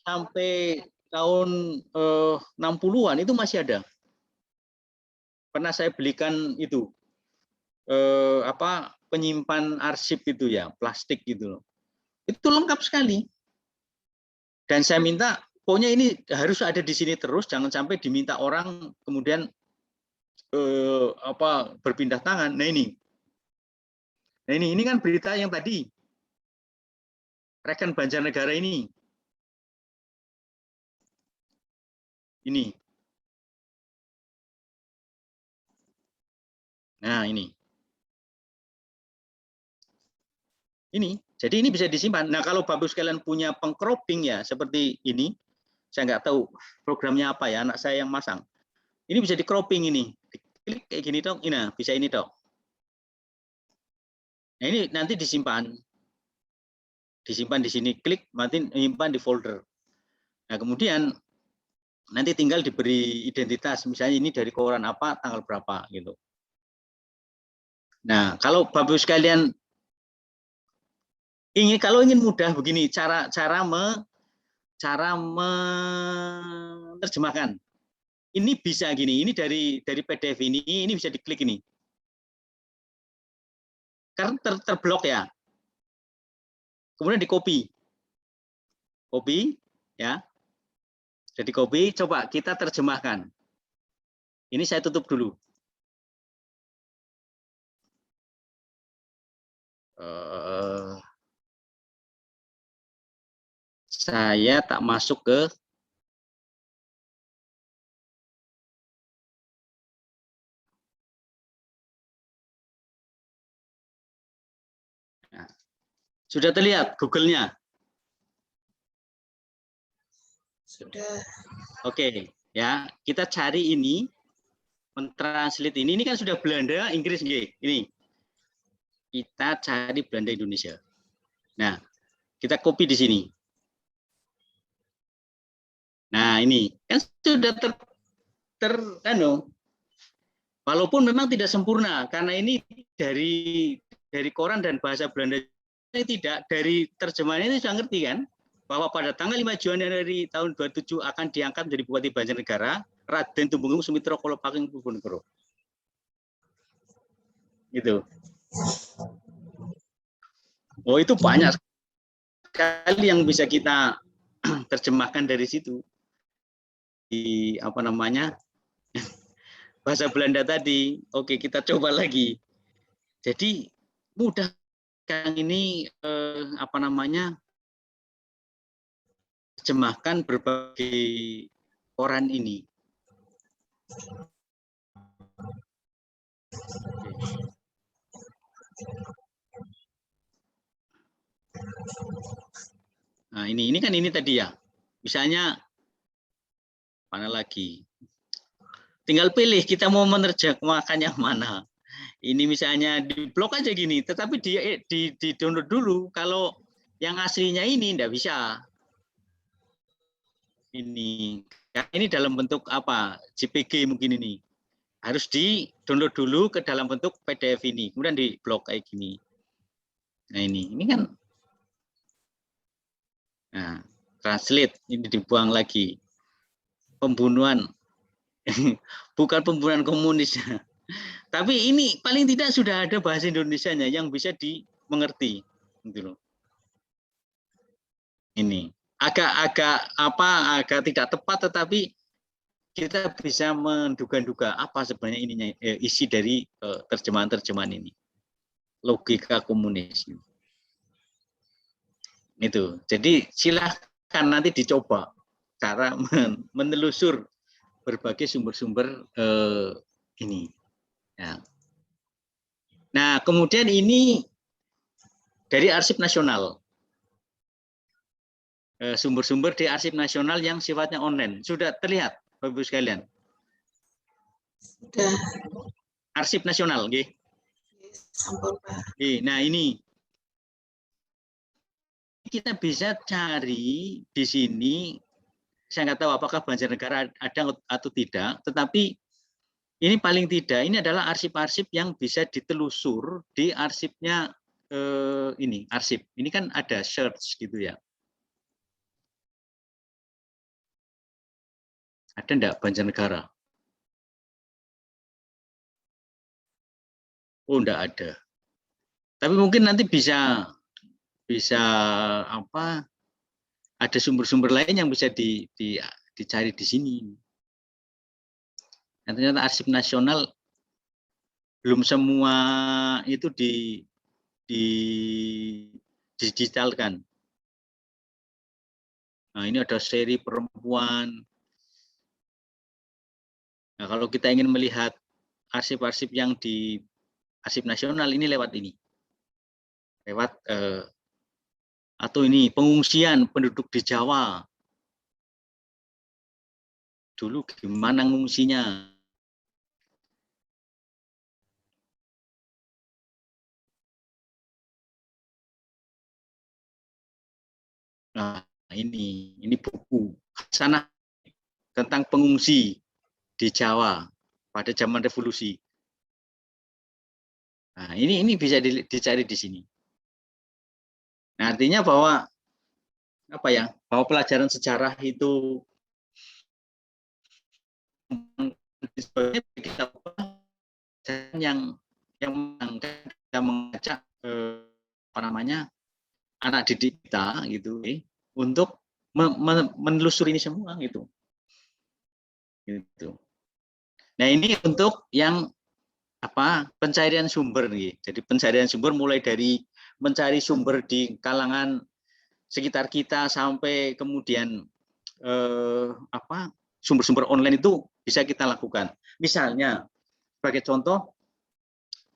sampai tahun 60-an itu masih ada. Pernah saya belikan itu penyimpan arsip itu ya, plastik gitu loh. Itu lengkap sekali. Dan saya minta pokoknya ini harus ada di sini terus, jangan sampai diminta orang kemudian berpindah tangan. Nah ini kan berita yang tadi Rekan Banjarnegara ini. Nah ini. Jadi ini bisa disimpan. Nah kalau Bapak sekalian punya pengcropping ya seperti ini, saya nggak tahu programnya apa ya, anak saya yang masang. Ini bisa di cropping ini, klik kayak gini dong, ini bisa ini dong. Nah ini nanti disimpan di sini, klik, nanti menyimpan di folder. Nah kemudian nanti tinggal diberi identitas, misalnya ini dari koran apa, tanggal berapa gitu. Nah kalau Bapak sekalian kalau ingin mudah begini cara menerjemahkan. Ini bisa gini, ini dari PDF ini bisa diklik ini. Karena terblok ya. Kemudian di copy ya. Jadi copy, coba kita terjemahkan. Ini saya tutup dulu. Saya tak masuk ke sudah terlihat Google-nya? Sudah. Oke, ya. Kita cari ini, mentranslate ini kan sudah Belanda, Inggris nggih. Ini. Kita cari Belanda Indonesia. Nah, kita copy di sini. Nah, ini kan sudah walaupun memang tidak sempurna karena ini dari koran dan bahasa Belanda ini tidak, dari terjemahannya itu sudah ngerti kan bahwa pada tanggal 5 Januari tahun 27 akan diangkat menjadi Bupati Banjarnegara Raden Tumenggung Sumitro Kolopaking Bojonegoro. Gitu. Oh, itu banyak sekali yang bisa kita terjemahkan dari situ. Di bahasa Belanda tadi. Oke, kita coba lagi. Jadi mudah yang ini terjemahkan berbagai koran ini. Nah, ini kan ini tadi ya. Misalnya mana lagi? Tinggal pilih kita mau menerjemahkan yang mana. Ini misalnya di blog aja gini, tetapi di download dulu. Kalau yang aslinya ini enggak bisa. Ini dalam bentuk apa? JPG mungkin ini. Harus di download dulu ke dalam bentuk PDF ini, kemudian di blog kayak gini. Nah ini kan, nah translate ini dibuang lagi. Pembunuhan, bukan pembunuhan komunis. Tapi ini paling tidak sudah ada bahasa Indonesianya yang bisa dimengerti, gitu loh. Ini agak tidak tepat, tetapi kita bisa menduga-duga apa sebenarnya ininya isi dari terjemahan ini. Logika komunis. Itu. Jadi silahkan nanti dicoba cara menelusur berbagai sumber-sumber ini. Ya. Nah, kemudian ini dari Arsip Nasional. Sumber-sumber di Arsip Nasional yang sifatnya online. Sudah terlihat, Bapak-Ibu sekalian? Sudah. Arsip Nasional, nggih. Nah, ini kita bisa cari di sini. Saya nggak tahu apakah Banjarnegara ada atau tidak, tetapi ini paling tidak ini adalah arsip-arsip yang bisa ditelusur di arsipnya ini arsip. Ini kan ada search gitu ya. Ada enggak Banjarnegara? Oh, enggak ada. Tapi mungkin nanti bisa apa? Ada sumber-sumber lain yang bisa dicari di sini. Dan ternyata arsip nasional belum semua itu didigitalkan. Nah, ini ada seri perempuan. Nah, kalau kita ingin melihat arsip-arsip yang di arsip nasional ini lewat ini. Lewat atau ini pengungsian penduduk di Jawa. Dulu gimana ngungsinya? Nah, ini buku sana tentang pengungsi di Jawa pada zaman revolusi. Nah, ini bisa dicari di sini. Nah, artinya bahwa apa ya? Bahwa pelajaran sejarah itu yang kita mengajak apa namanya anak didik kita gitu untuk menelusuri ini semua gitu. Nah, ini untuk yang apa pencarian sumber nih. Jadi pencarian sumber mulai dari mencari sumber di kalangan sekitar kita sampai kemudian apa sumber-sumber online itu bisa kita lakukan. Misalnya sebagai contoh,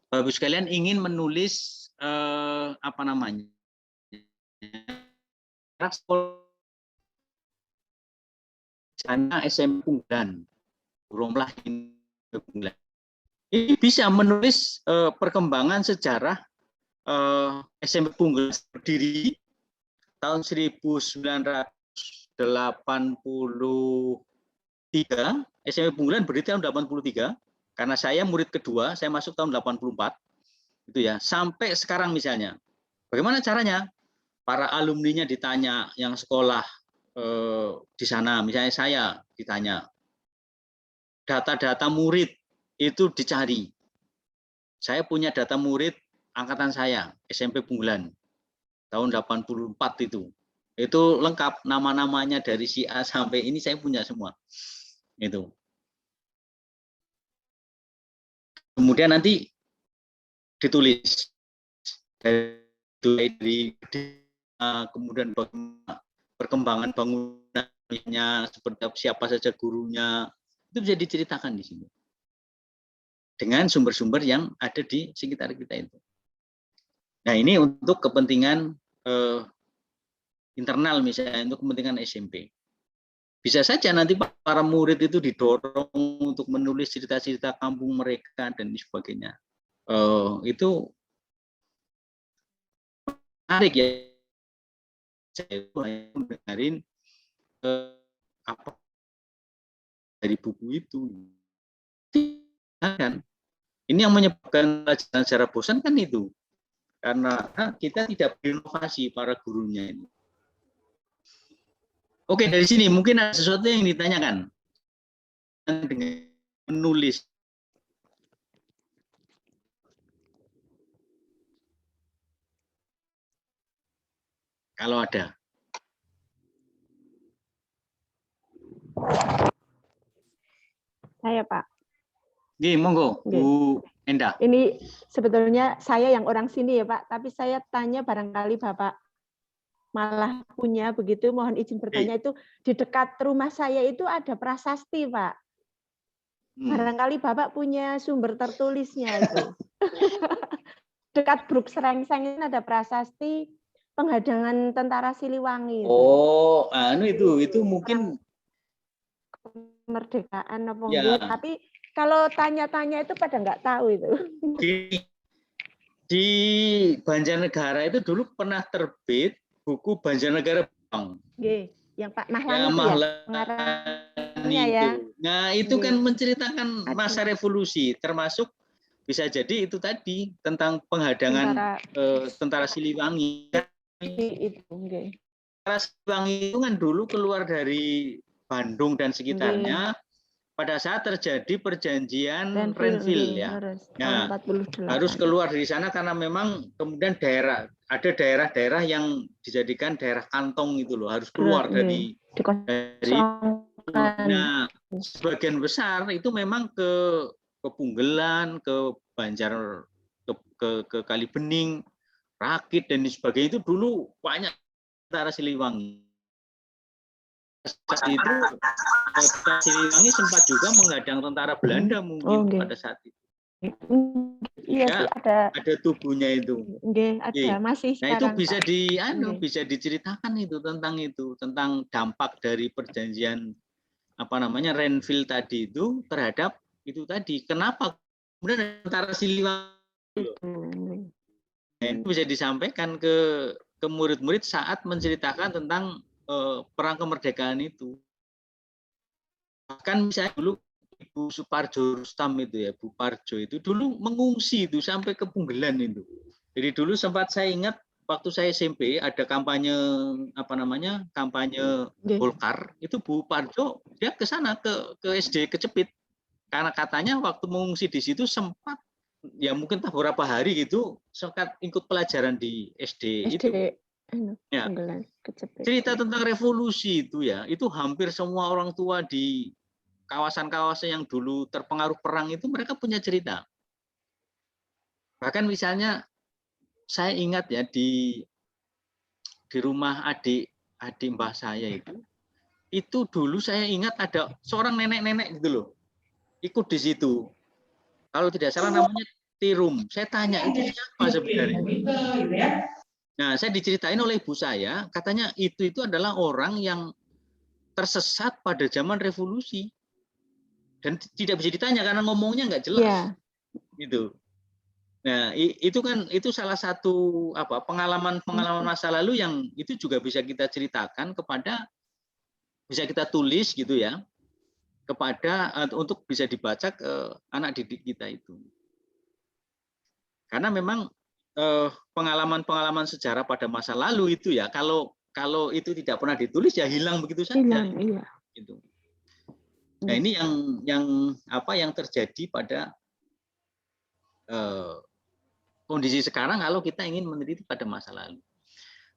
Bapak Ibu sekalian ingin menulis apa namanya SMP Unggulan, Romlah Unggulan. Ini bisa menulis perkembangan sejarah SMP Unggulan berdiri tahun 1983. SMP Unggulan berdiri tahun 83. Karena saya murid kedua, saya masuk tahun 84. Itu ya, sampai sekarang misalnya. Bagaimana caranya? Para alumninya ditanya yang sekolah di sana, misalnya saya ditanya. Data-data murid itu dicari. Saya punya data murid angkatan saya, SMP Unggulan, tahun 84 itu. Itu lengkap nama-namanya dari si A sampai ini saya punya semua. Itu. Kemudian nanti ditulis dari kemudian perkembangan bangunannya, seperti siapa saja gurunya, itu bisa diceritakan di sini. Dengan sumber-sumber yang ada di sekitar kita itu. Nah, ini untuk kepentingan internal misalnya, untuk kepentingan SMP. Bisa saja nanti para murid itu didorong untuk menulis cerita-cerita kampung mereka dan sebagainya. Itu menarik ya. Saya mendengarin apa dari buku itu. Kan ini yang menyebabkan pelajaran secara bosan kan itu. Karena kita tidak berinovasi para gurunya ini. Oke, dari sini mungkin ada sesuatu yang ditanyakan dengan menulis. Kalau ada. Saya, Pak. Oke, monggo, Bu Enda. Ini sebetulnya saya yang orang sini ya, Pak, tapi saya tanya barangkali Bapak malah punya begitu, mohon izin bertanya. Itu di dekat rumah saya itu ada prasasti, Pak. Barangkali Bapak punya sumber tertulisnya itu. Dekat Bruk Serengseng ini ada prasasti penghadangan tentara Siliwangi. Oh, itu mungkin kemerdekaan apa ya. Enggak, tapi kalau tanya-tanya itu pada nggak tahu itu. Di Banjarnegara itu dulu pernah terbit buku Banjarnegara Bang. Yang Pak Mahlan ya, itu ya? Itu. Nah, itu kan menceritakan masa revolusi, termasuk bisa jadi itu tadi tentang penghadangan tentara Siliwangi. Itu, Tentara Siliwangi itu kan dulu keluar dari Bandung dan sekitarnya pada saat terjadi perjanjian Renville, Renville ya. tahun Nah, 48. harus keluar dari sana karena memang kemudian ada daerah-daerah yang dijadikan daerah kantong itu loh, harus keluar dari dikosongkan. Nah, sebagian besar itu memang ke Punggelan, ke Banjar, ke Kali Bening, Rakit dan sebagainya itu dulu banyak tentara Siliwangi. Saat itu kota Siliwangi sempat juga menghadang tentara Belanda mungkin pada saat itu. Iya sih, ada tubuhnya itu. Ada masih nah itu sekarang, Pak. bisa diceritakan itu, tentang dampak dari perjanjian Renville tadi itu terhadap itu tadi. Kenapa kemudian tentara Siliwangi itu bisa disampaikan ke murid-murid saat menceritakan tentang perang kemerdekaan itu. Bahkan misalnya dulu Ibu Suparjo Rustam itu ya, Bu Parjo itu dulu mengungsi itu sampai ke Punggelan itu. Jadi dulu sempat saya ingat waktu saya SMP ada kampanye kampanye Golkar, itu Bu Parjo dia ke sana ke SD Kecepit. Karena katanya waktu mengungsi di situ sempat ya mungkin beberapa hari gitu sempat ikut pelajaran di SD itu. Ya. Cerita tentang revolusi itu ya, itu hampir semua orang tua di kawasan-kawasan yang dulu terpengaruh perang itu mereka punya cerita. Bahkan misalnya saya ingat ya di rumah adik mbah saya itu dulu saya ingat ada seorang nenek-nenek gitu loh, ikut di situ. Kalau tidak salah namanya Tirum. Saya tanya itu siapa sebenarnya. Nah, saya diceritain oleh ibu saya, katanya itu adalah orang yang tersesat pada zaman revolusi. Dan tidak bisa ditanya karena ngomongnya nggak jelas. Gitu. Nah, itu salah satu pengalaman masa lalu yang itu juga bisa kita ceritakan bisa kita tulis gitu ya, untuk bisa dibaca ke anak didik kita itu. Karena memang pengalaman-pengalaman sejarah pada masa lalu itu ya, kalau itu tidak pernah ditulis ya hilang begitu saja. Iya. Gitu. Nah, ini yang terjadi pada kondisi sekarang kalau kita ingin meneliti pada masa lalu.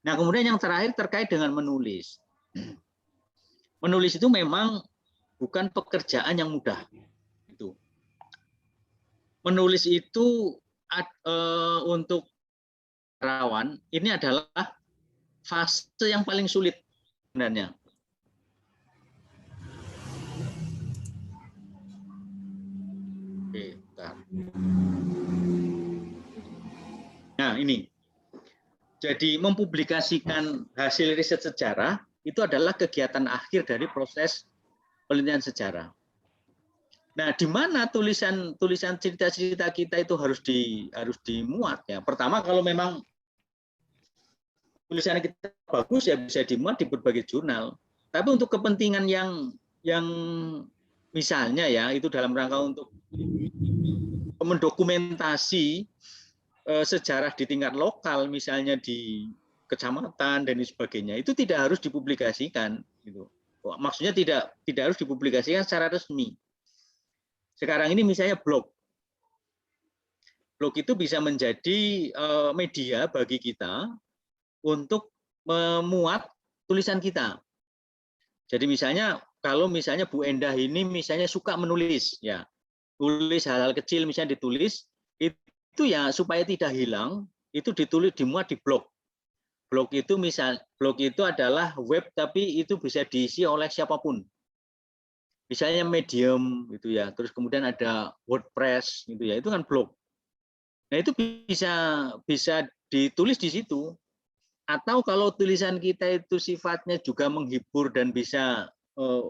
Nah, kemudian yang terakhir terkait dengan menulis. Menulis itu memang bukan pekerjaan yang mudah. Itu. Menulis itu untuk sejarawan ini adalah fase yang paling sulit sebenarnya. Oke, bentar. Nah, ini. Jadi mempublikasikan hasil riset sejarah itu adalah kegiatan akhir dari proses penelitian sejarah. Nah, di mana tulisan cerita-cerita kita itu harus dimuat ya. Pertama, kalau memang tulisan kita bagus ya bisa dimuat di berbagai jurnal. Tapi untuk kepentingan yang misalnya ya itu dalam rangka untuk mendokumentasi sejarah di tingkat lokal, misalnya di kecamatan dan sebagainya, itu tidak harus dipublikasikan. Gitu. Maksudnya tidak harus dipublikasikan secara resmi. Sekarang ini misalnya blog. Blog itu bisa menjadi media bagi kita untuk memuat tulisan kita. Jadi misalnya kalau misalnya Bu Endah ini misalnya suka menulis, ya tulis hal-hal kecil misalnya ditulis, itu ya supaya tidak hilang, itu dimuat di blog. Blog itu adalah web tapi itu bisa diisi oleh siapapun. Misalnya Medium gitu ya, terus kemudian ada WordPress gitu ya, itu kan blog. Nah, itu bisa ditulis di situ. Atau kalau tulisan kita itu sifatnya juga menghibur dan bisa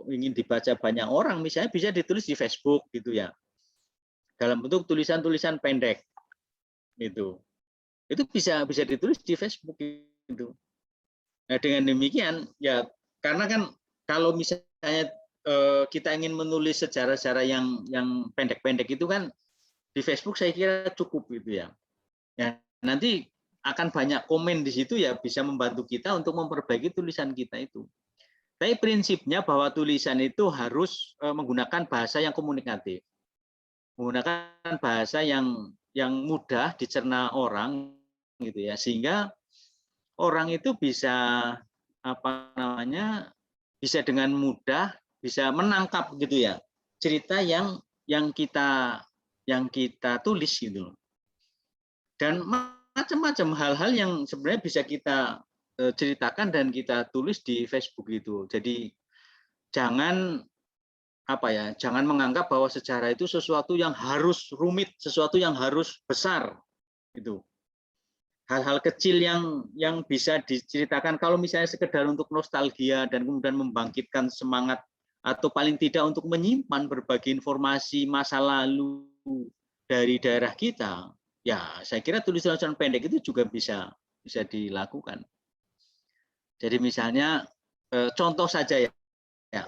ingin dibaca banyak orang, misalnya bisa ditulis di Facebook gitu ya. Dalam bentuk tulisan-tulisan pendek. Itu bisa ditulis di Facebook itu. Nah, dengan demikian ya karena kan kalau misalnya kita ingin menulis sejarah-sejarah yang pendek-pendek itu kan di Facebook saya kira cukup gitu ya. Ya nanti akan banyak komen di situ ya bisa membantu kita untuk memperbaiki tulisan kita itu. Tapi prinsipnya bahwa tulisan itu harus menggunakan bahasa yang komunikatif, menggunakan bahasa yang mudah dicerna orang, gitu ya, sehingga orang itu bisa bisa dengan mudah bisa menangkap gitu ya cerita yang kita tulis gitu loh. Dan macam-macam hal-hal yang sebenarnya bisa kita ceritakan dan kita tulis di Facebook itu. Jadi jangan jangan menganggap bahwa sejarah itu sesuatu yang harus rumit, sesuatu yang harus besar gitu. Hal-hal kecil yang bisa diceritakan kalau misalnya sekedar untuk nostalgia dan kemudian membangkitkan semangat atau paling tidak untuk menyimpan berbagai informasi masa lalu dari daerah kita, ya saya kira tulisan-tulisan pendek itu juga bisa dilakukan. Jadi misalnya contoh saja ya,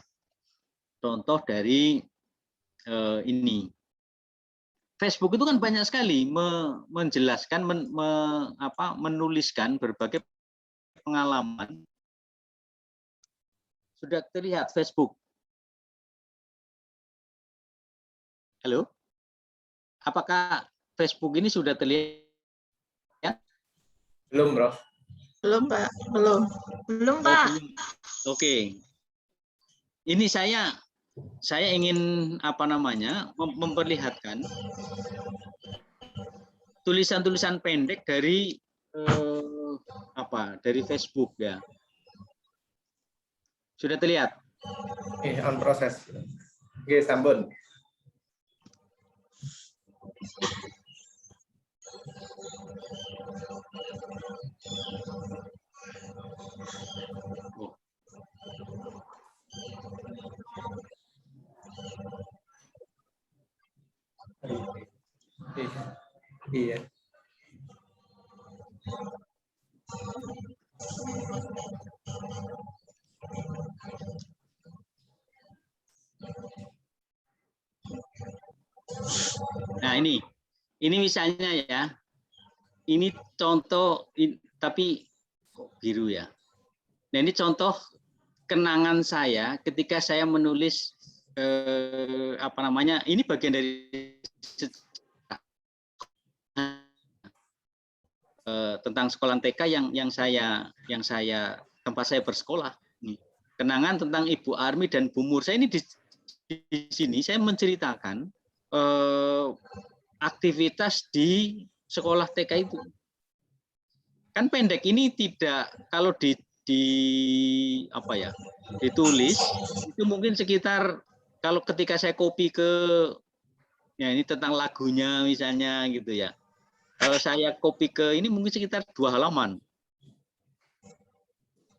contoh dari ini. Facebook itu kan banyak sekali menjelaskan, menuliskan berbagai pengalaman. Sudah terlihat Facebook? Halo? Apakah Facebook ini sudah terlihat? Belum, Prof. Belum, Pak. Belum. Belum, Pak. Belum. Oke. Ini saya ingin memperlihatkan tulisan-tulisan pendek dari dari Facebook ya. Sudah terlihat? On proses. Oke, Sambun. Oh. Iya. Nah ini misalnya ya, ini contoh, tapi kok biru ya. Nah ini contoh kenangan saya ketika saya menulis ini bagian dari tentang sekolah TK yang saya tempat saya bersekolah. Kenangan tentang Ibu Armi dan Bu Mur. Saya ini di sini saya menceritakan aktivitas di sekolah TK itu. Kan pendek ini tidak, kalau ditulis itu mungkin sekitar, kalau ketika saya copy ke ya ini tentang lagunya misalnya gitu ya. Kalau saya copy ke ini mungkin sekitar 2 halaman.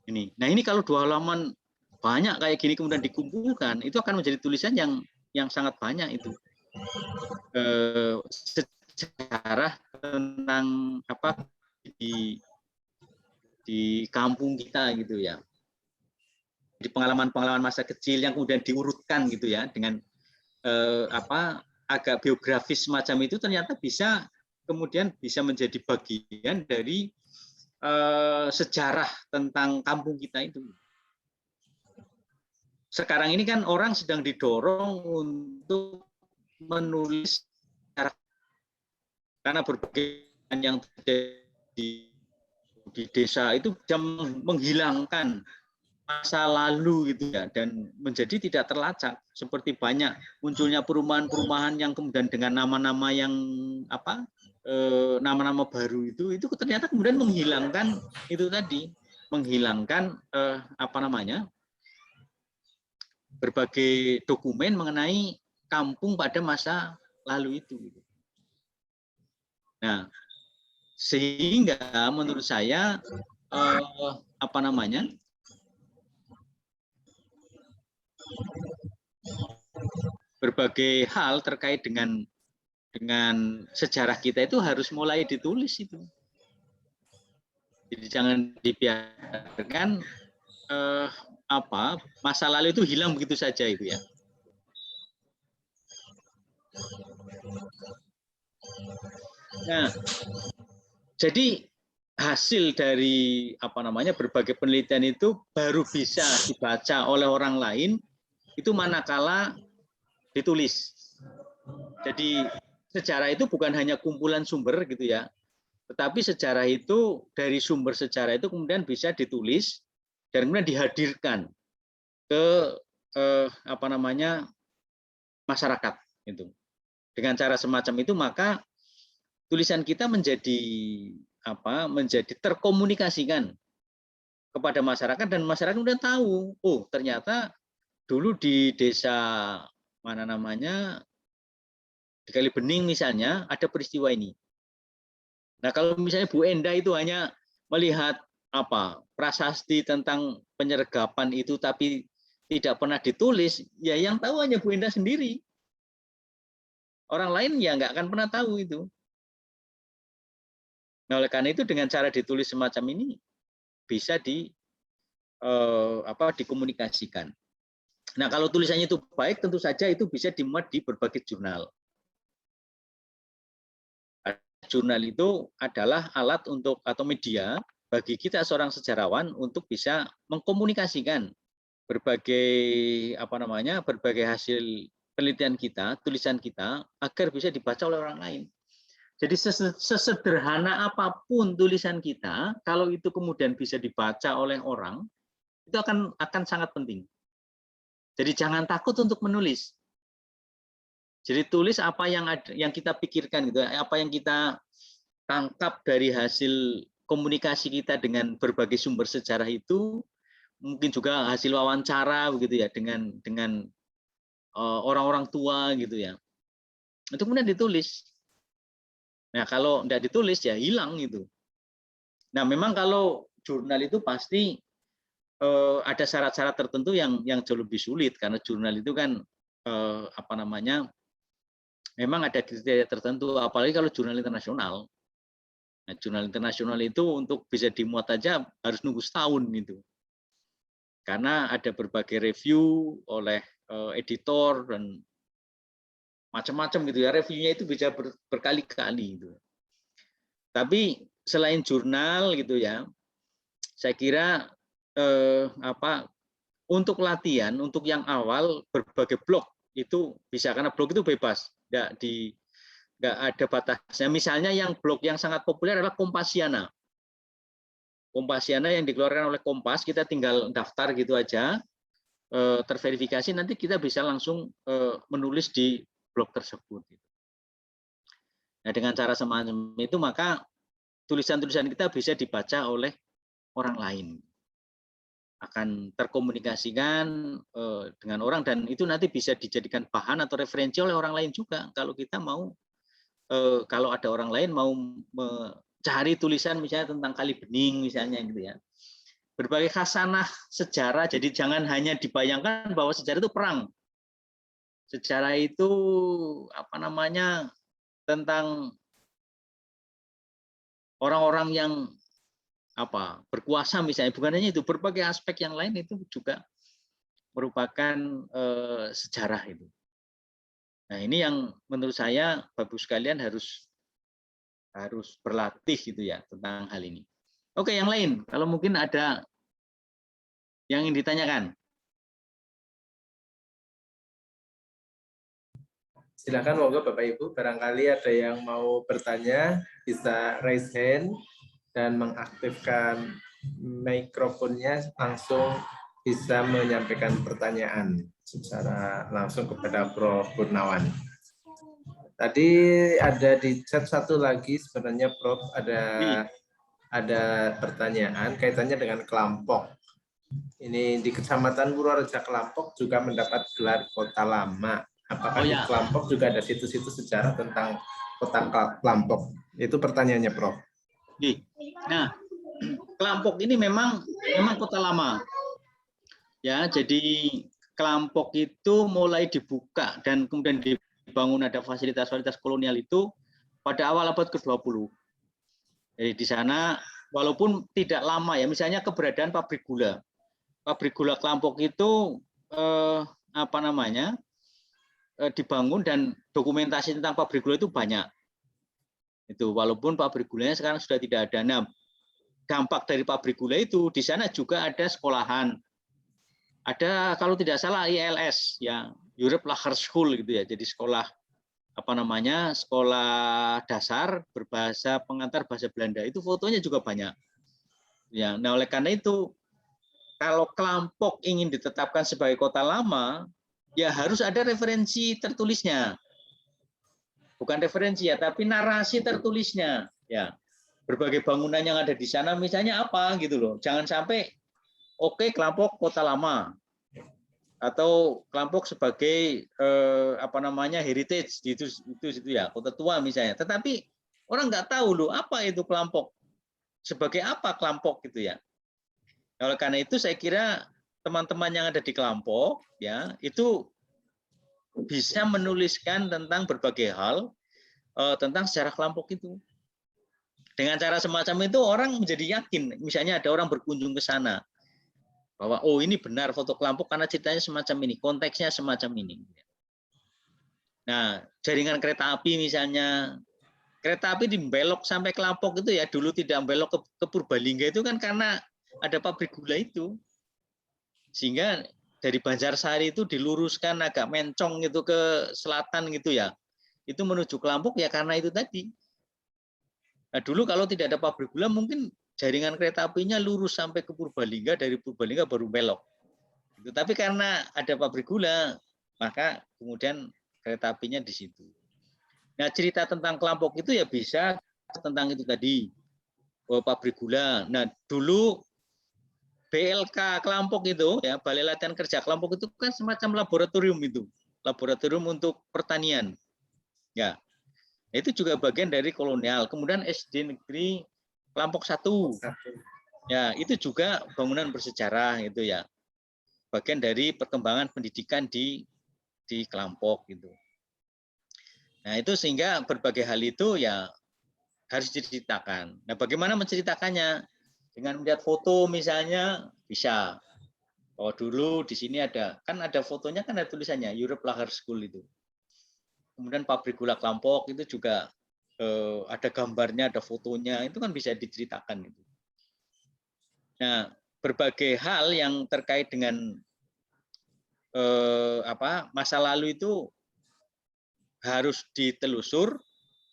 Ini. Nah, ini kalau 2 halaman banyak kayak gini kemudian dikumpulkan, itu akan menjadi tulisan yang sangat banyak itu. Sejarah tentang di kampung kita gitu ya. Di pengalaman-pengalaman masa kecil yang kemudian diurutkan gitu ya dengan agak biografis semacam itu, ternyata kemudian bisa menjadi bagian dari sejarah tentang kampung kita itu. Sekarang ini kan orang sedang didorong untuk menulis karena berbagai yang terjadi di desa itu bisa menghilangkan masa lalu gitu ya, dan menjadi tidak terlacak, seperti banyak munculnya perumahan-perumahan yang kemudian dengan nama-nama yang nama-nama baru itu ternyata kemudian menghilangkan itu tadi, menghilangkan berbagai dokumen mengenai kampung pada masa lalu itu. Nah, sehingga menurut saya berbagai hal terkait dengan sejarah kita itu harus mulai ditulis itu. Jadi jangan dibiarkan masa lalu itu hilang begitu saja itu ya. Nah, jadi hasil dari berbagai penelitian itu baru bisa dibaca oleh orang lain itu manakala ditulis. Jadi sejarah itu bukan hanya kumpulan sumber gitu ya, tetapi sejarah itu dari sumber sejarah itu kemudian bisa ditulis dan kemudian dihadirkan ke masyarakat itu. Dengan cara semacam itu maka tulisan kita menjadi terkomunikasikan kepada masyarakat dan masyarakat kemudian tahu, oh ternyata dulu di desa di Kalibening misalnya ada peristiwa ini. Nah, kalau misalnya Bu Enda itu hanya melihat prasasti tentang penyergapan itu tapi tidak pernah ditulis, ya yang tahu hanya Bu Enda sendiri. Orang lain ya nggak akan pernah tahu itu. Nah, oleh karena itu dengan cara ditulis semacam ini bisa dikomunikasikan. Nah, kalau tulisannya itu baik, tentu saja itu bisa dimuat di berbagai jurnal. Jurnal itu adalah alat untuk atau media bagi kita seorang sejarawan untuk bisa mengkomunikasikan berbagai hasil penelitian kita, tulisan kita agar bisa dibaca oleh orang lain. Jadi sesederhana apapun tulisan kita, kalau itu kemudian bisa dibaca oleh orang, itu akan sangat penting. Jadi jangan takut untuk menulis. Jadi tulis apa yang kita pikirkan gitu, apa yang kita tangkap dari hasil komunikasi kita dengan berbagai sumber sejarah itu, mungkin juga hasil wawancara begitu ya dengan orang-orang tua gitu ya. Itu kemudian ditulis. Nah, kalau tidak ditulis ya hilang itu. Nah, memang kalau jurnal itu pasti ada syarat-syarat tertentu yang jauh lebih sulit karena jurnal itu kan memang ada kriteria tertentu, apalagi kalau jurnal internasional. Nah, jurnal internasional itu untuk bisa dimuat aja harus nunggu setahun gitu. Karena ada berbagai review oleh editor dan macam-macam gitu ya, reviewnya itu bisa berkali-kali gitu. Tapi selain jurnal gitu ya, saya kira untuk latihan, untuk yang awal berbagai blog itu bisa, karena blog itu bebas, nggak ada batasnya. Misalnya yang blog yang sangat populer adalah Kompasiana. Kompasiana yang dikeluarkan oleh Kompas, kita tinggal daftar gitu aja, terverifikasi, nanti kita bisa langsung menulis di blog tersebut. Nah, dengan cara semacam itu maka tulisan-tulisan kita bisa dibaca oleh orang lain, akan terkomunikasikan dengan orang, dan itu nanti bisa dijadikan bahan atau referensi oleh orang lain juga. Kalau kita mau, kalau ada orang lain mau mencari tulisan misalnya tentang Kalibening misalnya gitu ya, berbagai khasanah sejarah. Jadi jangan hanya dibayangkan bahwa sejarah itu perang. Sejarah itu tentang orang-orang yang berkuasa misalnya, bukan hanya itu, berbagai aspek yang lain itu juga merupakan sejarah itu. Nah, ini yang menurut saya Bapak sekalian harus berlatih gitu ya tentang hal ini. Oke, yang lain, kalau mungkin ada yang ingin ditanyakan. Silakan monggo Bapak Ibu, barangkali ada yang mau bertanya bisa raise hand dan mengaktifkan mikrofonnya, langsung bisa menyampaikan pertanyaan secara langsung kepada Prof. Purnawan. Tadi ada di chat satu lagi sebenarnya Prof, ada pertanyaan kaitannya dengan Kelampok. Ini di Kecamatan Purworejo Kelampok juga mendapat gelar kota lama. Apakah di Kelampok juga ada situs-situs sejarah tentang kota Kelampok? Itu pertanyaannya, Prof. Nah, Kelampok ini memang kota lama. Ya, jadi Kelampok itu mulai dibuka dan kemudian dibangun ada fasilitas-fasilitas kolonial itu pada awal abad ke-20. Jadi di sana walaupun tidak lama ya, misalnya keberadaan pabrik gula. Pabrik gula Kelampok itu dibangun dan dokumentasi tentang pabrik gula itu banyak. Itu walaupun pabrik gulanya sekarang sudah tidak ada. Nah, dampak dari pabrik gula itu, di sana juga ada sekolahan. Ada kalau tidak salah ILS ya, Europe Lager School gitu ya. Jadi sekolah sekolah dasar berbahasa pengantar bahasa Belanda. Itu fotonya juga banyak. Ya, nah oleh karena itu kalau Klampok ingin ditetapkan sebagai kota lama, ya harus ada referensi tertulisnya. Bukan referensi ya, tapi narasi tertulisnya. Ya, berbagai bangunan yang ada di sana, misalnya apa gitu loh. Jangan sampai oke, Klampok kota lama atau Klampok sebagai heritage itu ya, kota tua misalnya. Tetapi orang nggak tahu loh apa itu Klampok, sebagai apa Klampok gitu ya. Oleh karena itu saya kira teman-teman yang ada di Klampok ya itu bisa menuliskan tentang berbagai hal tentang sejarah Klampok itu. Dengan cara semacam itu orang menjadi yakin, misalnya ada orang berkunjung ke sana bahwa oh ini benar foto Klampok karena ceritanya semacam ini, konteksnya semacam ini. Nah, jaringan kereta api misalnya, kereta api dibelok sampai Klampok itu ya dulu tidak belok ke Purbalingga itu kan karena ada pabrik gula itu. Sehingga dari Banjarsari itu diluruskan agak mencong gitu ke selatan gitu ya. Itu menuju Klampok ya karena itu tadi. Nah, dulu kalau tidak ada pabrik gula mungkin jaringan kereta apinya lurus sampai ke Purbalingga, dari Purbalingga baru belok. Gitu. Tapi karena ada pabrik gula, maka kemudian kereta apinya di situ. Nah, cerita tentang Klampok itu ya bisa tentang itu tadi, pabrik gula. Nah, dulu BLK Klampok itu ya, Balai Latihan Kerja Klampok itu kan semacam laboratorium itu, laboratorium untuk pertanian. Ya, itu juga bagian dari kolonial. Kemudian SD Negeri Klampok 1. Ya, itu juga bangunan bersejarah itu ya. Bagian dari perkembangan pendidikan di Klampok gitu. Nah, itu sehingga berbagai hal itu ya harus diceritakan. Nah, bagaimana menceritakannya? Dengan melihat foto misalnya bisa. Oh dulu di sini ada fotonya kan ada tulisannya Europe Lager School itu. Kemudian pabrik gula Klampok itu juga ada gambarnya, ada fotonya, itu kan bisa diceritakan itu. Nah, berbagai hal yang terkait dengan masa lalu itu harus ditelusur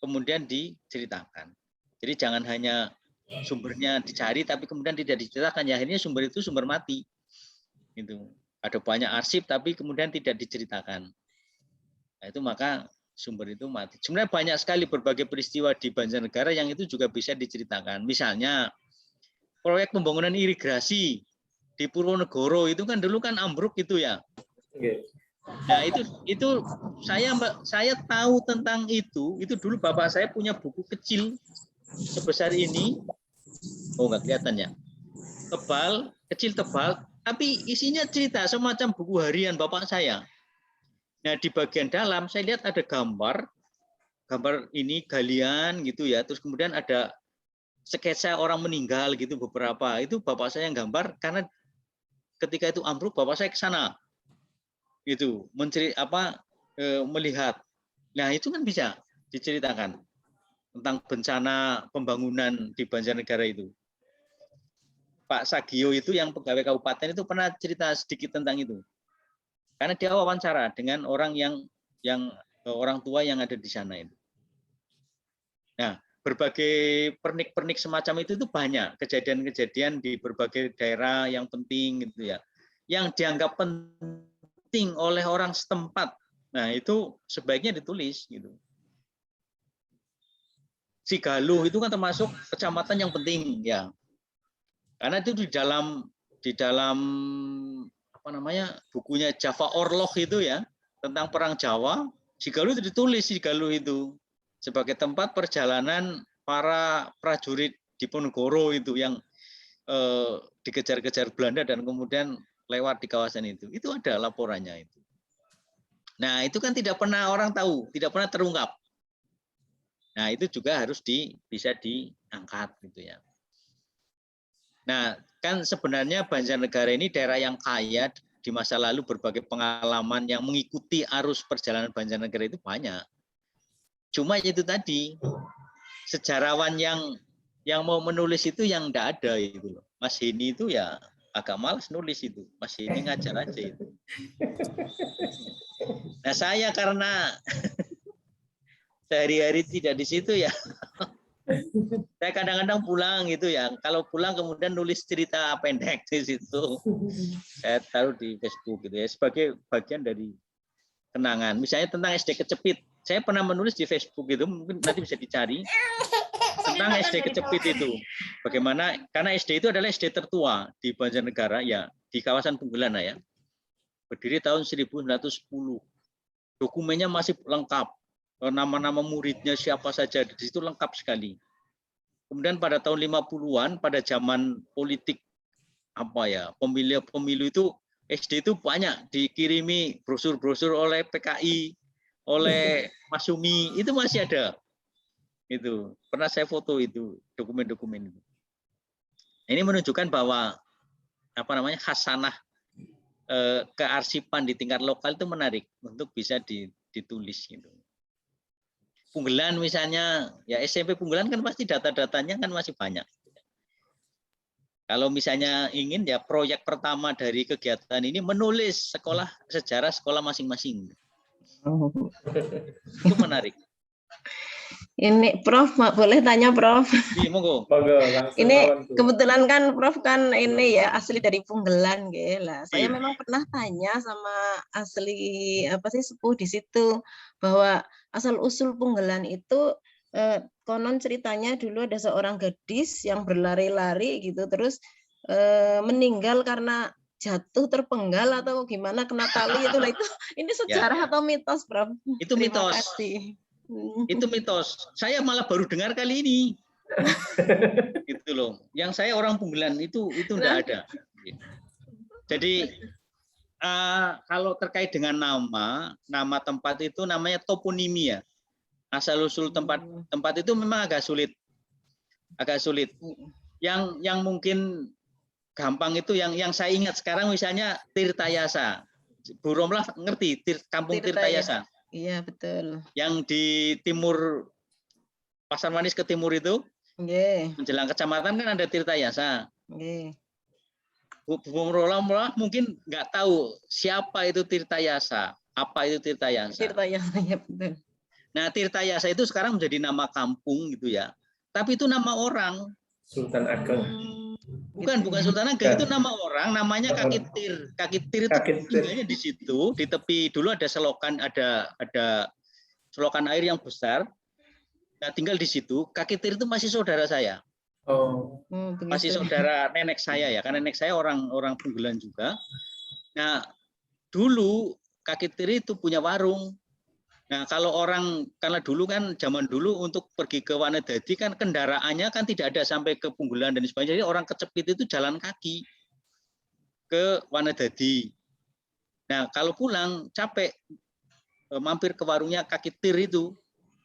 kemudian diceritakan. Jadi jangan hanya sumbernya dicari tapi kemudian tidak diceritakan, ya akhirnya sumber itu sumber mati. Itu ada banyak arsip tapi kemudian tidak diceritakan. Nah, itu maka sumber itu mati. Sebenarnya banyak sekali berbagai peristiwa di Banjarnegara yang itu juga bisa diceritakan. Misalnya proyek pembangunan irigasi di Purwonegoro itu kan dulu kan ambruk itu ya. Nah, itu saya tahu tentang itu dulu bapak saya punya buku kecil sebesar ini. Oh, nggak kelihatan ya. Tebal, kecil tebal, tapi isinya cerita semacam buku harian bapak saya. Nah, di bagian dalam saya lihat ada gambar ini galian gitu ya. Terus kemudian ada sketsa orang meninggal gitu beberapa. Itu bapak saya yang gambar karena ketika itu ambruk bapak saya ke sana. Itu melihat. Nah, itu kan bisa diceritakan tentang bencana pembangunan di Banjarnegara itu. Pak Sagio itu yang pegawai kabupaten itu pernah cerita sedikit tentang itu. Karena dia wawancara dengan orang yang orang tua yang ada di sana itu. Nah, berbagai pernik-pernik semacam itu banyak kejadian-kejadian di berbagai daerah yang penting gitu ya. Yang dianggap penting oleh orang setempat. Nah, itu sebaiknya ditulis gitu. Sigaluh itu kan termasuk kecamatan yang penting ya. Karena itu di dalam bukunya Java Orloh itu ya tentang perang Jawa, Sigaluh itu ditulis Sigaluh itu sebagai tempat perjalanan para prajurit Diponegoro itu yang dikejar-kejar Belanda dan kemudian lewat di kawasan itu. Itu ada laporannya itu. Nah, itu kan tidak pernah orang tahu, tidak pernah terungkap. Nah, itu juga harus bisa diangkat gitu ya. Nah, kan sebenarnya Banjarnegara ini daerah yang kaya di masa lalu, berbagai pengalaman yang mengikuti arus perjalanan Banjarnegara itu banyak. Cuma itu tadi, sejarawan yang Yang mau menulis itu yang enggak ada itu loh. Mas Heni itu ya agak malas nulis itu. Mas Heni ngajar aja itu. Nah saya karena sehari-hari tidak di situ ya. Saya kadang-kadang pulang gitu ya. Kalau pulang kemudian nulis cerita pendek di situ. Saya taruh di Facebook gitu ya sebagai bagian dari kenangan. Misalnya tentang SD Kecepit. Saya pernah menulis di Facebook itu, mungkin nanti bisa dicari. Tentang SD Kecepit itu. Bagaimana, karena SD itu adalah SD tertua di Banjarnegara, ya di kawasan Punggelan ya. Berdiri tahun 1910. Dokumennya masih lengkap. Nama-nama muridnya siapa saja, di situ lengkap sekali. Kemudian pada tahun 50-an, pada zaman politik pemilu itu, SD itu banyak dikirimi brosur-brosur oleh PKI, oleh Mas Sumi, itu masih ada. Itu pernah saya foto itu dokumen-dokumen itu. Ini menunjukkan bahwa khasanah kearsipan di tingkat lokal itu menarik untuk bisa ditulis gitu. Punggelan misalnya, ya SMP Punggelan kan pasti data-datanya kan masih banyak. Kalau misalnya ingin ya proyek pertama dari kegiatan ini menulis sejarah sekolah masing-masing. Itu menarik. Ini Prof, boleh tanya Prof? Iya, monggo. Ini kebetulan kan Prof kan ini ya asli dari Punggelan lah. Saya Iya. memang pernah tanya sama asli sepuh di situ bahwa asal usul Punggelan itu konon ceritanya dulu ada seorang gadis yang berlari-lari gitu terus meninggal karena jatuh terpenggal atau gimana kena tali itu ini sejarah atau mitos Prof? Itu Terima mitos. kasih. Itu mitos. Saya malah baru dengar kali ini. Itu loh. Yang saya orang Punggelan itu enggak ada. Jadi kalau terkait dengan nama tempat itu namanya toponimi ya. Asal usul tempat itu memang agak sulit. Agak sulit. Yang mungkin gampang itu yang saya ingat sekarang misalnya Tirtayasa. Bu Romlah ngerti kampung Tirtayasa? Iya, betul. Yang di timur Pasar Manis ke timur itu, menjelang kecamatan kan ada Tirtayasa. Bu Romlah mungkin nggak tahu siapa itu Tirtayasa, apa itu Tirtayasa. Tirtayasa, ya betul. Nah, Tirtayasa itu sekarang menjadi nama kampung gitu ya. Tapi itu nama orang. Sultan Ageng. Bukan Sultan Ageng, itu nama orang, namanya Kaki Tir. Kaki Tir itu tinggalnya di situ, di tepi dulu ada selokan, ada selokan air yang besar. Nah, tinggal di situ. Kaki Tir itu masih saudara saya. Masih saudara nenek saya ya, karena nenek saya orang Punggelan juga. Nah, dulu Kaki Tir itu punya warung. Nah, karena dulu kan zaman dulu untuk pergi ke Wanadadi kan kendaraannya kan tidak ada sampai ke Punggelan dan sebagainya. Jadi orang Kecepit itu jalan kaki ke Wanadadi. Nah, kalau pulang capek mampir ke warungnya Kaki Tir itu.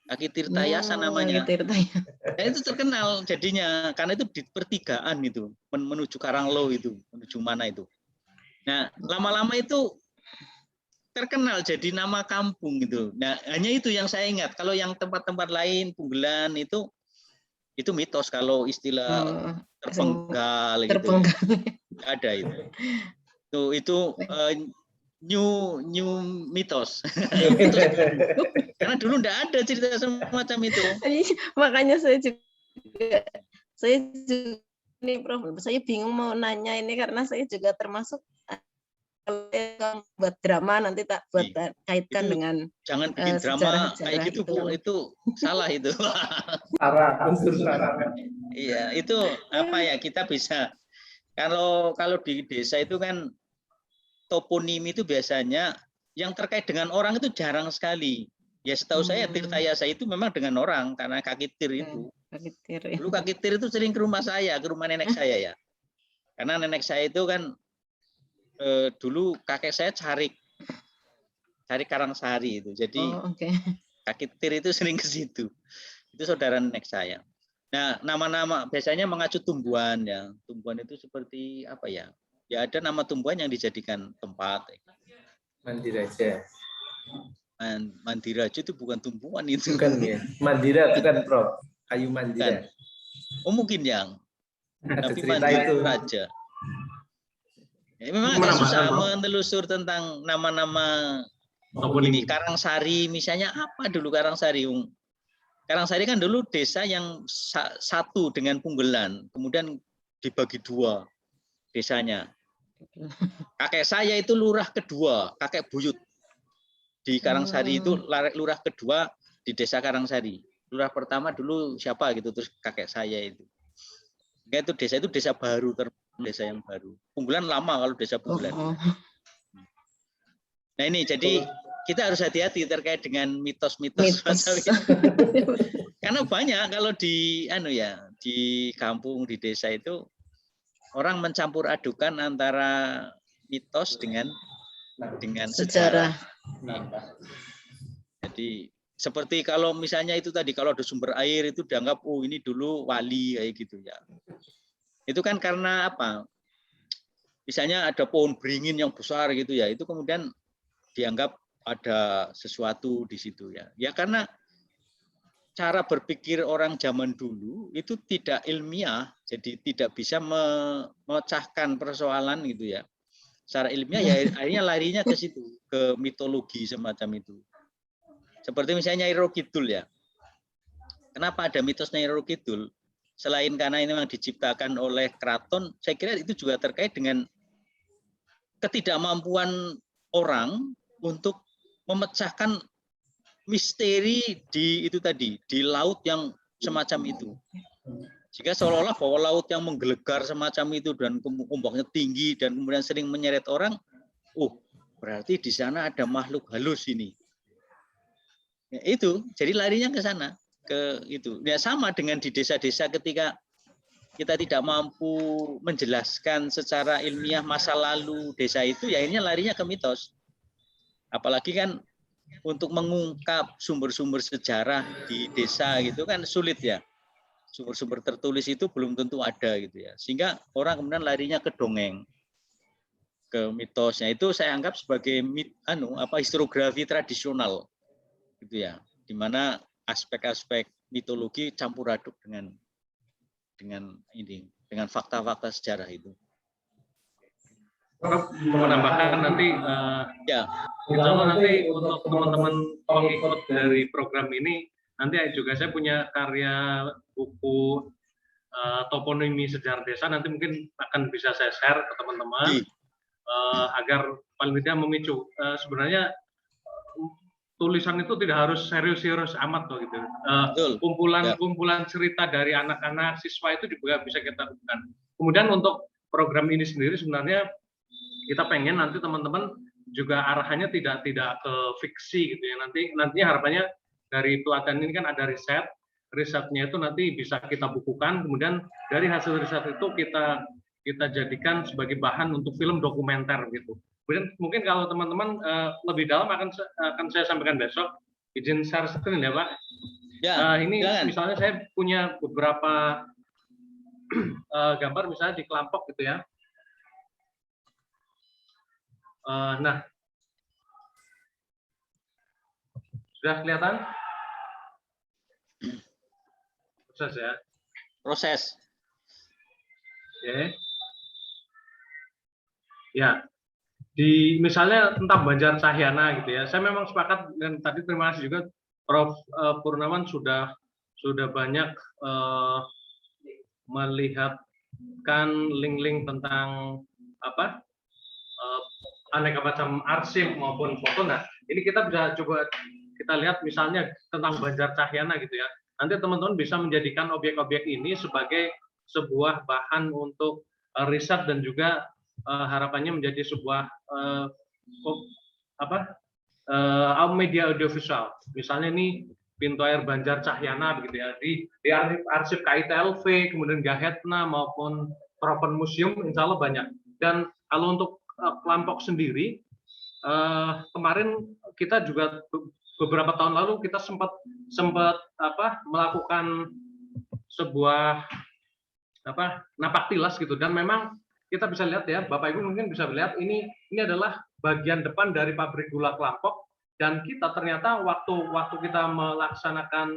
Kaki Tirtayasa namanya. Nah, itu terkenal jadinya karena itu di pertigaan itu menuju Karanglo itu, menuju mana itu. Nah, lama-lama itu terkenal jadi nama kampung gitu. Nah, hanya itu yang saya ingat. Kalau yang tempat-tempat lain Punggelan itu mitos kalau istilah terpenggal gitu. Ada itu. Itu new mitos. Karena dulu enggak ada cerita semacam itu. Makanya saya juga ini Prof, saya bingung mau nanya ini karena saya juga termasuk buat drama nanti tak buat kaitkan itu, dengan jangan bikin drama kayak gitu Bu, itu salah itu. Unsur sara. Iya, itu kita bisa kalau di desa itu kan toponimi itu biasanya yang terkait dengan orang itu jarang sekali. Ya setahu saya Tirtayasa itu memang dengan orang karena Kaki Tir itu. Dulu Kaki Tir itu sering ke rumah saya, ke rumah nenek saya ya. Karena nenek saya itu kan dulu kakek saya cari Karangsari itu. Jadi Kaki Tir itu sering ke situ. Itu saudara nenek saya. Nah, nama-nama biasanya mengacu tumbuhan ya. Tumbuhan itu seperti apa ya? Ya ada nama tumbuhan yang dijadikan tempat. Mandiraja. Mandiraja itu bukan tumbuhan itu. Bukan ya. Mandira bukan Prof. Kayu mandira. Oh mungkin yang, Ada tapi cerita Manjur itu. Raja. Ya, memang agak Menambahkan, susah Bang. menelusur tentang nama-nama Toponim. ini. Karangsari misalnya apa dulu Karangsari? Karangsari kan dulu desa yang satu dengan Punggelan, kemudian dibagi dua desanya. Kakek saya itu lurah kedua, kakek buyut. Di Karangsari itu lurah kedua di desa Karangsari. Lurah pertama dulu siapa gitu, terus kakek saya itu. Itu desa baru, desa yang baru. Punggelan lama kalau desa Punggelan. Nah ini jadi kita harus hati-hati terkait dengan mitos-mitos semacam itu. Karena banyak kalau di di kampung, di desa itu orang mencampur adukan antara mitos dengan sejarah. Jadi seperti kalau misalnya itu tadi kalau ada sumber air itu dianggap oh ini dulu wali kayak gitu ya. Itu kan karena apa? Misalnya ada pohon beringin yang besar gitu ya, itu kemudian dianggap ada sesuatu di situ ya. Ya karena cara berpikir orang zaman dulu itu tidak ilmiah, jadi tidak bisa memecahkan persoalan gitu ya. Secara ilmiah ya akhirnya larinya ke situ, ke mitologi semacam itu. Seperti misalnya Nyai Roro Kidul ya. Kenapa ada mitos Nyai Roro Kidul? Selain karena ini memang diciptakan oleh keraton, saya kira itu juga terkait dengan ketidakmampuan orang untuk memecahkan misteri di itu tadi, di laut yang semacam itu. Jika seolah-olah bahwa laut yang menggelegar semacam itu dan ombaknya tinggi dan kemudian sering menyeret orang, berarti di sana ada makhluk halus ini. Ya, itu, jadi larinya ke sana, ke itu. Ya sama dengan di desa-desa ketika kita tidak mampu menjelaskan secara ilmiah masa lalu desa itu, ya akhirnya larinya ke mitos. Apalagi kan untuk mengungkap sumber-sumber sejarah di desa gitu kan sulit ya. Sumber-sumber tertulis itu belum tentu ada gitu ya. Sehingga orang kemudian larinya ke dongeng, ke mitosnya. Itu saya anggap sebagai historiografi tradisional gitu ya. Di mana aspek-aspek mitologi campur aduk dengan fakta-fakta sejarah itu. Prof, menambahkan nanti ya. Insya Allah nanti untuk teman-teman pengikut dari program ini nanti juga saya punya karya buku toponimi sejarah desa, nanti mungkin akan bisa saya share ke teman-teman agar paling tidak memicu. Sebenarnya tulisan itu tidak harus serius-serius amat loh gitu. Kumpulan cerita dari anak-anak siswa itu juga bisa kita lakukan. Kemudian untuk program ini sendiri sebenarnya kita pengen nanti teman-teman juga arahannya tidak ke fiksi gitu ya. Nantinya harapannya dari pelatihan ini kan ada risetnya itu nanti bisa kita bukukan, kemudian dari hasil riset itu kita jadikan sebagai bahan untuk film dokumenter gitu. Kemudian mungkin kalau teman-teman lebih dalam akan saya sampaikan besok. Izin share screen ya Pak. Ya, ini jangan. Misalnya saya punya beberapa gambar misalnya di Kelampok gitu ya. Nah, sudah kelihatan? Proses ya. Proses. Oke. Ya. Misalnya tentang Banjar Cahyana gitu ya. Saya memang sepakat dan tadi terima kasih juga Prof. Purnawan sudah banyak melihatkan link-link tentang aneka macam arsip maupun foto. Nah, ini kita bisa coba kita lihat misalnya tentang Banjar Cahyana gitu ya. Nanti teman-teman bisa menjadikan objek-objek ini sebagai sebuah bahan untuk riset dan juga harapannya menjadi sebuah media audiovisual. Misalnya ini pintu air Banjar Cahyana begitu ya. Di arsip KITLV, kemudian Gahetna maupun Tropen Museum, insya Allah banyak. Dan kalau untuk Kelampok sendiri, kemarin kita juga beberapa tahun lalu kita sempat melakukan sebuah napak tilas gitu, dan memang kita bisa lihat ya, Bapak Ibu mungkin bisa lihat ini adalah bagian depan dari pabrik gula Kelampok, dan kita ternyata waktu kita melaksanakan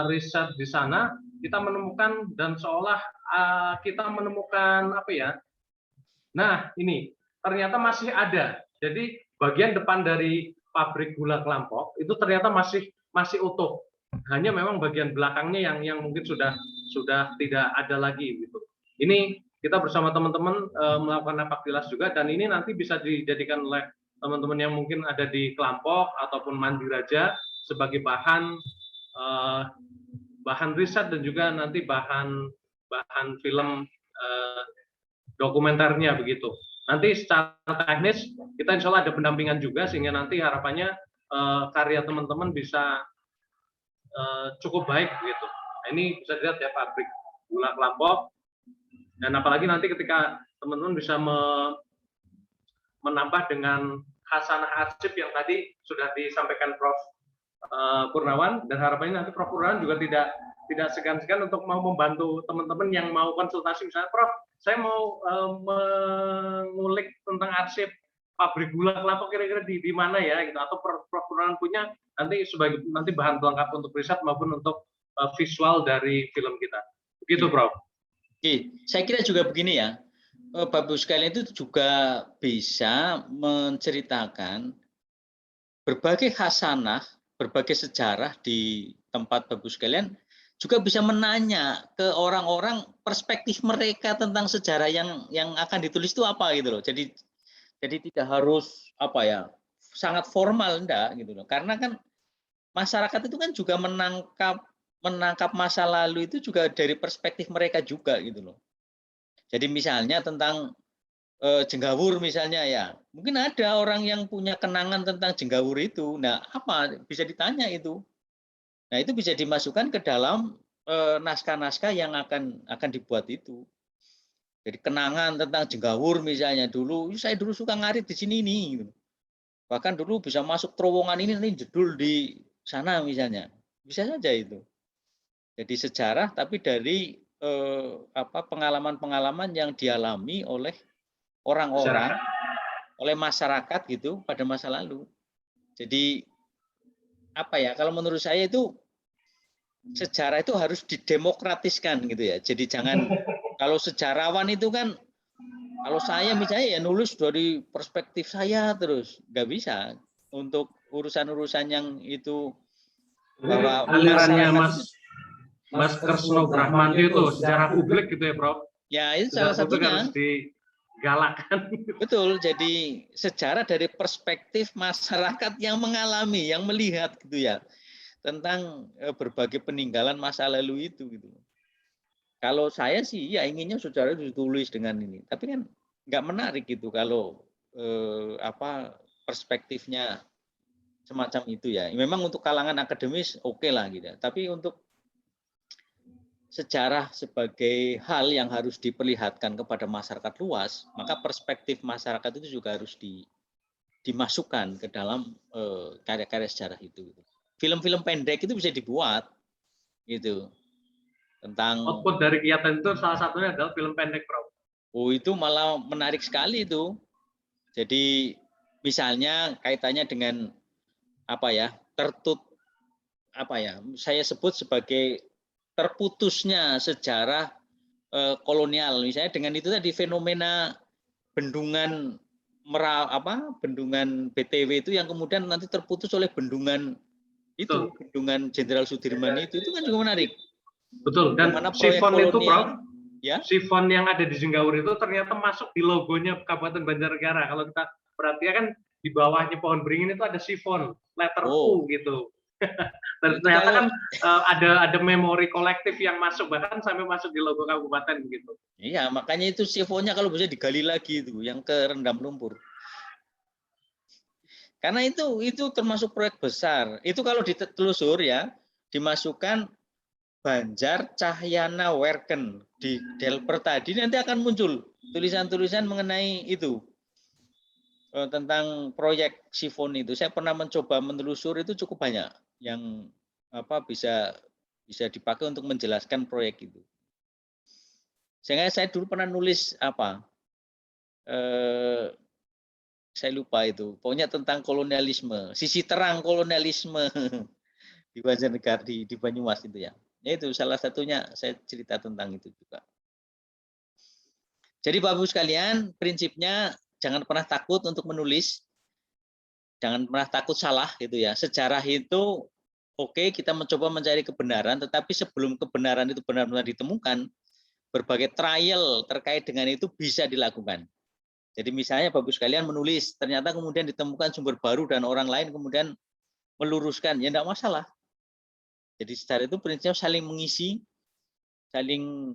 riset di sana, kita menemukan dan seolah kita menemukan apa ya? Nah, ini ternyata masih ada. Jadi bagian depan dari pabrik gula Kelampok itu ternyata masih utuh. Hanya memang bagian belakangnya yang mungkin sudah tidak ada lagi gitu. Ini kita bersama teman-teman melakukan napak tilas juga, dan ini nanti bisa dijadikan oleh teman-teman yang mungkin ada di Kelampok ataupun Mandiraja sebagai bahan riset dan juga nanti bahan film dokumenternya begitu. Nanti secara teknis kita insya Allah ada pendampingan juga, sehingga nanti harapannya karya teman-teman bisa cukup baik begitu. Nah, ini bisa dilihat ya pabrik gula Kelampok, dan apalagi nanti ketika teman-teman bisa menambah dengan khasanah arsip yang tadi sudah disampaikan Prof. Purnawan, dan harapannya nanti Prof. Purnawan juga tidak segan-segan untuk mau membantu teman-teman yang mau konsultasi, misalnya Prof, saya mau mengulik tentang arsip pabrik gula Kelampok kira-kira di mana ya gitu, atau Prof. Purnawan punya nanti sebagai bahan pelengkap untuk riset maupun untuk visual dari film kita. Begitu Prof. Oke, saya kira juga begini ya, Bapak Ibu sekalian itu juga bisa menceritakan berbagai khasanah, berbagai sejarah di tempat Bapak Ibu sekalian, juga bisa menanya ke orang-orang perspektif mereka tentang sejarah yang akan ditulis itu apa gitu loh. Jadi tidak harus apa ya, sangat formal enggak gitu loh. Karena kan masyarakat itu kan juga menangkap masa lalu itu juga dari perspektif mereka juga gitu loh. Jadi misalnya tentang Jenggawur misalnya ya, mungkin ada orang yang punya kenangan tentang Jenggawur itu. Nah, apa bisa ditanya itu? Nah, itu bisa dimasukkan ke dalam naskah-naskah yang akan dibuat itu. Jadi kenangan tentang Jenggawur misalnya, saya dulu suka ngarit di sini nih. Gitu. Bahkan dulu bisa masuk terowongan ini jedul di sana misalnya. Bisa saja itu. Jadi sejarah tapi dari pengalaman-pengalaman yang dialami oleh orang-orang, oleh masyarakat gitu pada masa lalu. Jadi apa ya, kalau menurut saya itu sejarah itu harus didemokratiskan gitu ya. Jadi jangan, kalau sejarawan itu kan, kalau saya misalnya ya nulis dari perspektif saya terus, nggak bisa. Untuk urusan-urusan yang itu bahwa alirannya masyarakat Mas Kresno Brahmanti itu sejarah publik gitu ya Prof. Ya itu salah satunya. Harus digalakkan. Betul, jadi sejarah dari perspektif masyarakat yang mengalami, yang melihat gitu ya, tentang berbagai peninggalan masa lalu itu gitu. Kalau saya sih ya inginnya sejarah itu ditulis dengan ini, tapi kan nggak menarik gitu kalau perspektifnya semacam itu ya. Memang untuk kalangan akademis oke lah gitu, tapi untuk sejarah sebagai hal yang harus diperlihatkan kepada masyarakat luas, maka perspektif masyarakat itu juga harus dimasukkan ke dalam karya-karya sejarah itu. Film-film pendek itu bisa dibuat, gitu. Tentang output dari kegiatan itu salah satunya adalah film pendek, Prof. Oh, itu malah menarik sekali itu. Jadi misalnya kaitannya dengan saya sebut sebagai terputusnya sejarah kolonial, misalnya dengan itu tadi fenomena bendungan bendungan BTW itu yang kemudian nanti terputus oleh bendungan itu, bendungan Jenderal Sudirman itu kan juga menarik. Betul, dan sifon itu Prof, ya? Sifon yang ada di Jenggawur itu ternyata masuk di logonya Kabupaten Banjarnegara. Kalau kita perhatikan kan di bawahnya pohon beringin itu ada sifon, letter U gitu. Dan ternyata kan ada memori kolektif yang masuk, bahkan sampai masuk di logo kabupaten begitu. Iya, makanya itu sifonnya kalau bisa digali lagi itu, yang kerendam lumpur. Karena itu termasuk proyek besar. Itu kalau ditelusur ya, dimasukkan Banjar Cahyana Werken di Delper tadi, nanti akan muncul tulisan-tulisan mengenai itu. Tentang proyek sifon itu. Saya pernah mencoba menelusur, itu cukup banyak yang bisa dipakai untuk menjelaskan proyek itu. Sehingga saya dulu pernah nulis saya lupa itu, pokoknya tentang kolonialisme, sisi terang kolonialisme di Banjarnegara di Banyumas itu ya. Ya itu salah satunya saya cerita tentang itu juga. Jadi Bapak Ibu sekalian, prinsipnya jangan pernah takut untuk menulis. Jangan pernah takut salah gitu ya. Sejarah itu oke, kita mencoba mencari kebenaran, tetapi sebelum kebenaran itu benar-benar ditemukan, berbagai trial terkait dengan itu bisa dilakukan. Jadi misalnya Bapak Ibu sekalian menulis, ternyata kemudian ditemukan sumber baru dan orang lain kemudian meluruskan, ya enggak masalah. Jadi sejarah itu prinsipnya saling mengisi, saling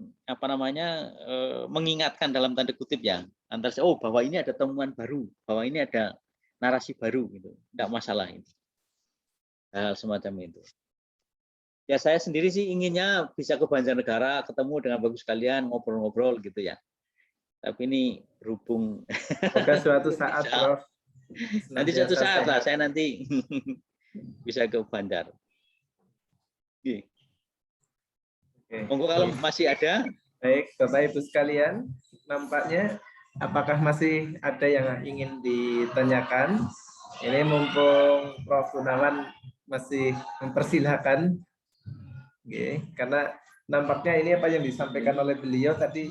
mengingatkan dalam tanda kutip ya, antara bahwa ini ada temuan baru, bahwa ini ada narasi baru gitu, enggak masalah itu. Hal semacam itu. Ya saya sendiri sih inginnya bisa ke Banjarnegara, ketemu dengan Bapak Ibu sekalian, ngobrol-ngobrol gitu ya. Tapi ini berhubung Semoga suatu saat, Prof. Nanti suatu saat lah saya nanti bisa ke Banjar. Oke. Monggo kalau masih ada. Baik, Bapak Ibu sekalian, nampaknya apakah masih ada yang ingin ditanyakan? Ini mumpung Prof. Gunawan masih mempersilahkan, oke, karena nampaknya ini apa yang disampaikan oleh beliau tadi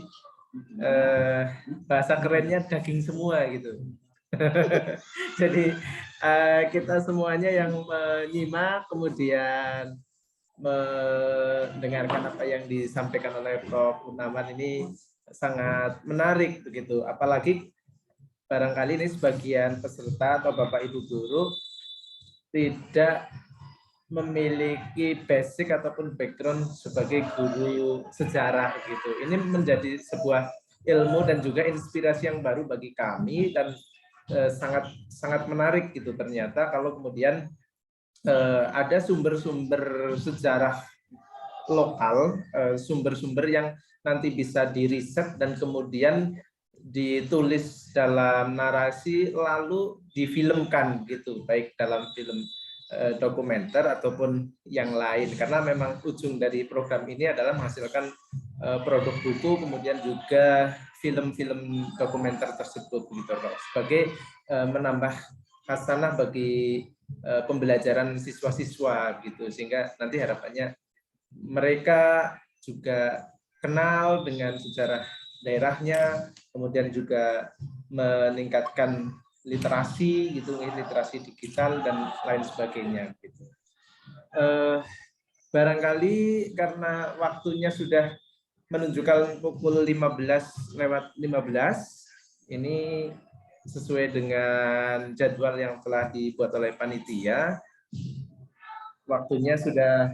bahasa kerennya daging semua gitu. Jadi kita semuanya yang menyimak kemudian mendengarkan apa yang disampaikan oleh Prof. Gunawan ini sangat menarik begitu. Apalagi barangkali ini sebagian peserta atau Bapak Ibu guru tidak memiliki basic ataupun background sebagai guru sejarah gitu. Ini menjadi sebuah ilmu dan juga inspirasi yang baru bagi kami dan sangat menarik gitu ternyata kalau kemudian ada sumber-sumber sejarah lokal, sumber-sumber yang nanti bisa diriset dan kemudian ditulis dalam narasi lalu difilmkan gitu, baik dalam film dokumenter ataupun yang lain, karena memang ujung dari program ini adalah menghasilkan produk buku kemudian juga film-film dokumenter tersebut gitu, sebagai menambah khasanah bagi pembelajaran siswa-siswa gitu, sehingga nanti harapannya mereka juga kenal dengan sejarah daerahnya, kemudian juga meningkatkan literasi gitu, literasi digital dan lain sebagainya gitu. Barangkali karena waktunya sudah menunjukkan pukul 15:15 ini sesuai dengan jadwal yang telah dibuat oleh panitia, waktunya sudah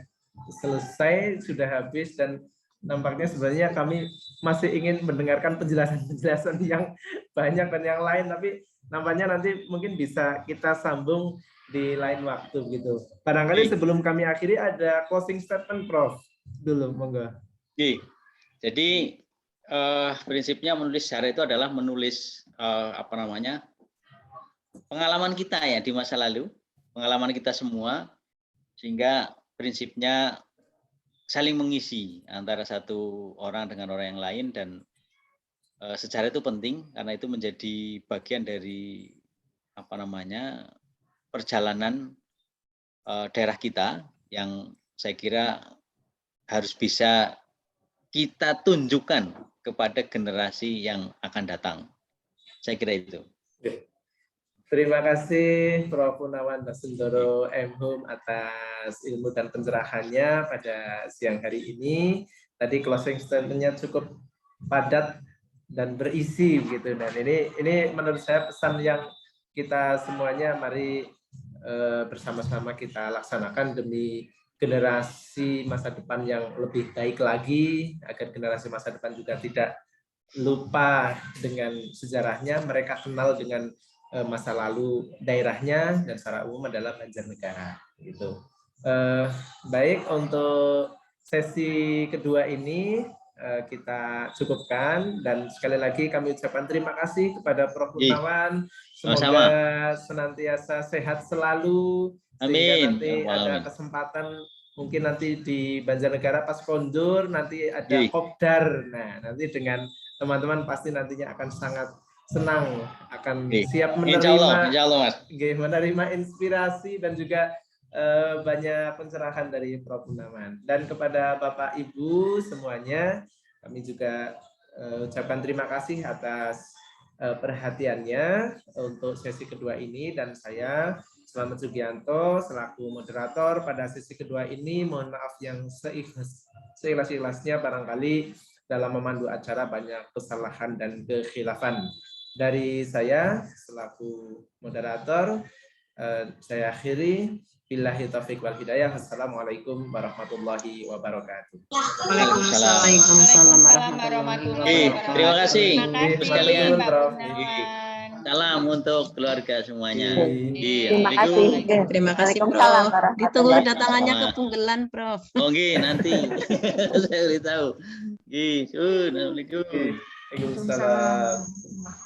selesai, sudah habis, dan nampaknya sebenarnya kami masih ingin mendengarkan penjelasan-penjelasan yang banyak dan yang lain, tapi nampaknya nanti mungkin bisa kita sambung di lain waktu gitu. Barangkali sebelum kami akhiri ada closing statement Prof. Dulu, monggo. Oke. Jadi prinsipnya menulis sejarah itu adalah menulis pengalaman kita ya di masa lalu, pengalaman kita semua, sehingga prinsipnya saling mengisi antara satu orang dengan orang yang lain, dan sejarah itu penting karena itu menjadi bagian dari perjalanan daerah kita yang saya kira harus bisa kita tunjukkan kepada generasi yang akan datang. Saya kira itu. Terima kasih Prof. Gunawan Basundoro M.Hum atas ilmu dan pencerahannya pada siang hari ini. Tadi closing statement-nya cukup padat dan berisi gitu, dan ini menurut saya pesan yang kita semuanya mari bersama-sama kita laksanakan demi generasi masa depan yang lebih baik lagi, agar generasi masa depan juga tidak lupa dengan sejarahnya, mereka kenal dengan masa lalu daerahnya dan secara umum adalah Banjarnegara gitu. Baik, untuk sesi kedua ini kita cukupkan, dan sekali lagi kami ucapkan terima kasih kepada Prof. Gunawan. Semoga senantiasa sehat selalu, sehingga nanti ada kesempatan mungkin nanti di Banjarnegara pas kondur nanti ada kopdar. Nah, nanti dengan teman-teman pasti nantinya akan sangat senang, akan siap menerima inspirasi dan juga banyak pencerahan dari Prof. Gunawan. Dan kepada Bapak Ibu semuanya, kami juga ucapkan terima kasih atas perhatiannya untuk sesi kedua ini, dan saya Slamet Sugianto selaku moderator pada sesi kedua ini mohon maaf yang seikhlas-ikhlasnya barangkali dalam memandu acara banyak kesalahan dan kekhilafan. Dari saya selaku moderator saya akhiri. Billahi taufiq wal hidayah. Assalamualaikum warahmatullahi wabarakatuh. Waalaikumsalam warahmatullahi wabarakatuh. Terima kasih sekalian. Salam untuk keluarga semuanya. Terima kasih. Terima kasih, Waalaikumsalam Prof. warahmatullahi Ditunggu wabarakatuh. datangannya ke Punggelan, Prof. Oke, nanti saya beritahu. Assalamualaikum. Waalaikumsalam.